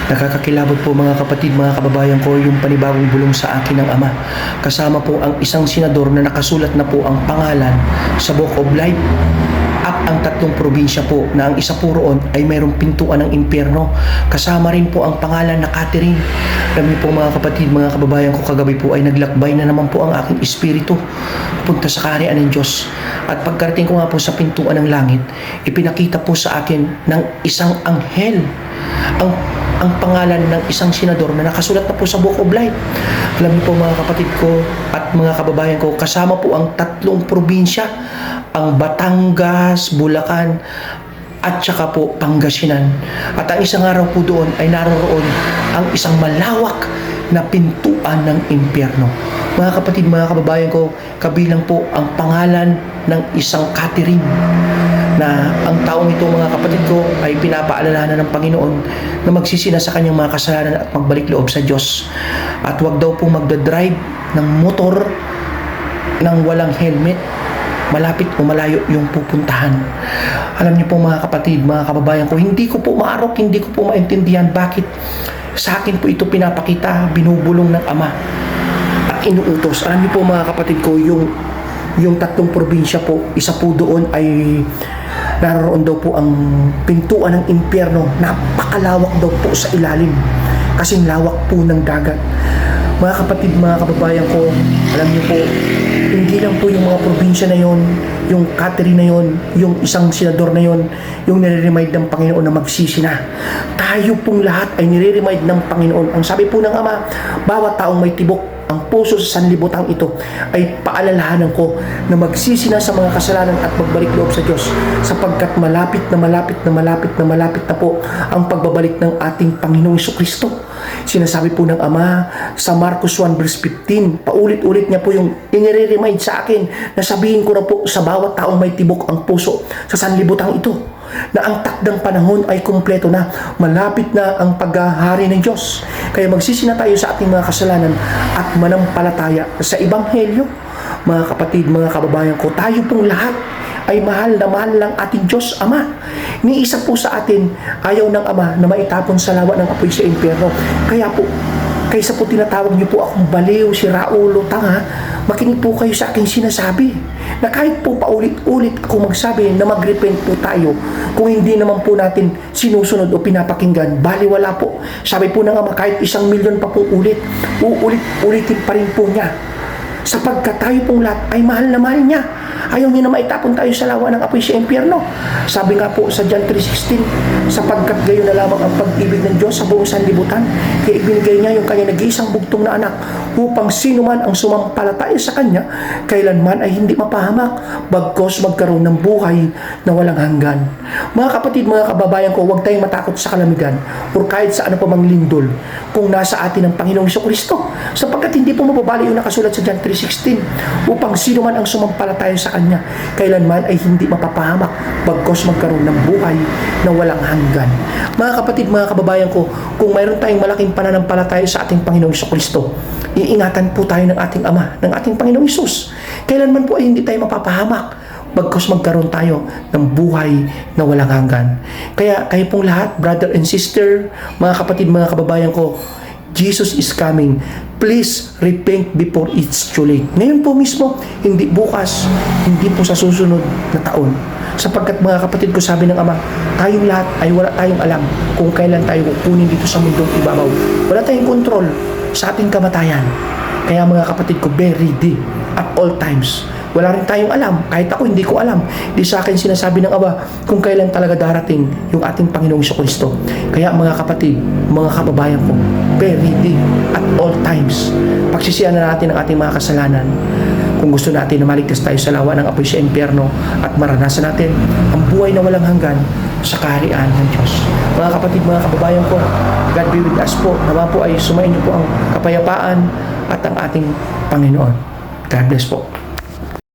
Nakakakilabot po mga kapatid, mga kababayan ko, yung panibagong bulong sa akin ng Ama. Kasama po ang isang senador na nakasulat na po ang pangalan sa Book of Life at ang tatlong probinsya po na ang isa po roon ay mayroong pintuan ng impyerno. Kasama rin po ang pangalan na Catherine. Alam niyo po mga kapatid, mga kababayan ko, kagabi po ay naglakbay na naman po ang aking espiritu punta sa kaharian ng Diyos. At pagkarating ko nga po sa pintuan ng langit, ipinakita po sa akin ng isang anghel ang pangalan ng isang senador na nakasulat na po sa Book of Life. Alam niyo po mga kapatid ko at mga kababayan ko, kasama po ang tatlong probinsya, ang Batangas, Bulacan, at saka po Pangasinan. At ang isang araw po doon ay naroroon ang isang malawak na pintuan ng impyerno. Mga kapatid, mga kababayan ko, kabilang po ang pangalan ng isang Catherine na ang taong ito mga kapatid ko ay pinapaalalahanan ng Panginoon na magsisina sa kanyang mga kasalanan at magbalik loob sa Diyos. At wag daw pong magdadrive ng motor nang walang helmet, malapit o malayo yung pupuntahan. Alam niyo po mga kapatid, mga kababayan ko, hindi ko po maarok, hindi ko po maintindihan bakit sa akin po ito pinapakita, binubulong ng Ama at inuutos. Alam niyo po mga kapatid ko, yung tatlong probinsya po, isa po doon ay naroon daw po ang pintuan ng impyerno. Napakalawak daw po sa ilalim, kasing lawak po ng dagat. Mga kapatid, mga kababayan ko, alam niyo po, hindi lang po yung mga probinsya na yon, yung Catherine na yon, yung isang senador na yon, yung nire-remind ng Panginoon na magsisi na. Tayo pong lahat ay nire-remind ng Panginoon. Ang sabi po ng Ama, bawat taong may tibok ang puso sa sanlibutan ito ay paalalahanan ko na magsisi na sa mga kasalanan at magbalik loob sa Diyos, sapagkat malapit na po ang pagbabalik ng ating Panginoong Jesucristo. Sinasabi po ng Ama sa Marcos 1 verse 15, paulit-ulit niya po yung inire-remind sa akin na sabihin ko na po sa bawat taong may tibok ang puso sa sanlibutan ito na ang takdang panahon ay kumpleto na, malapit na ang paghahari ng Diyos. Kaya magsisi na tayo sa ating mga kasalanan at manampalataya sa Ebanghelyo. Mga kapatid, mga kababayan ko, tayo pong lahat ay mahal na mahal ng ating Diyos Ama. Ni isa po sa atin, ayaw ng Ama na maitapon sa lawa ng apoy sa impyerno. Kaya po, kaysa po tinatawag niyo po akong baliw, si Raulo, tanga, makinig po kayo sa aking sinasabi. Na kahit po paulit-ulit ako magsabi na mag-repent po tayo, kung hindi naman po natin sinusunod o pinapakinggan, baliwala po. Sabi po ng Ama, kahit 1,000,000 pa po uulit-ulitin pa rin po niya. Sapagkat tayo pong lahat ay mahal na mahal niya. Ayaw niya na maitapon tayo sa lawa ng apoy sa impyerno. Sabi nga po sa John 3:16, sapagkat gayon na lamang ang pag-ibig ng Diyos sa buong sanlibutan, kaya ibinigay niya yung kanyang nag-iisang bugtong na anak, upang sino man ang sumampalataya sa kanya, kailanman ay hindi mapahamak, bagkos magkaroon ng buhay na walang hanggan. Mga kapatid, mga kababayan ko, huwag tayong matakot sa kalamigan o kahit sa ano pa mang lindol kung nasa atin ang Panginoong Jesucristo, sapagkat hindi po mababali yung nakasulat sa John 3:16, upang sino man ang sumampalataya sa kanya, kailanman ay hindi mapapahamak, bagkos magkaroon ng buhay na walang hanggan. Mga kapatid, mga kababayan ko, kung mayroon tayong malaking pananampalataya sa ating Panginoong Jesucristo, iingatan po tayo ng ating Ama, ng ating Panginoong Hesus. Kailanman po ay hindi tayo mapapahamak, bagkos magkaroon tayo ng buhay na walang hanggan. Kaya kayo pong lahat, brother and sister, mga kapatid, mga kababayan ko, Jesus is coming. Please repent before it's too late. Ngayon po mismo, hindi bukas, hindi po sa susunod na taon. Sapagkat mga kapatid ko, sabi ng Ama, tayong lahat ay wala tayong alam kung kailan tayo kukunin dito sa mundong ibabaw. Wala tayong kontrol sa ating kamatayan. Kaya mga kapatid ko, be ready at all times. Wala rin tayong alam, kahit ako hindi ko alam. Di sa akin sinasabi ng Ama kung kailan talaga darating yung ating Panginoong Jesucristo. Kaya mga kapatid, mga kababayan ko, be ready at all times. Pagsisihan na natin ang ating mga kasalanan. Kung gusto natin na maligtas tayo sa lawa ng apoy sa impyerno at maranasan natin ang buhay na walang hanggan sa kaharian ng Diyos. Mga kapatid, mga kababayan ko, God be with us po. Naman po ay sumayin niyo po ang kapayapaan at ang ating Panginoon. God bless po.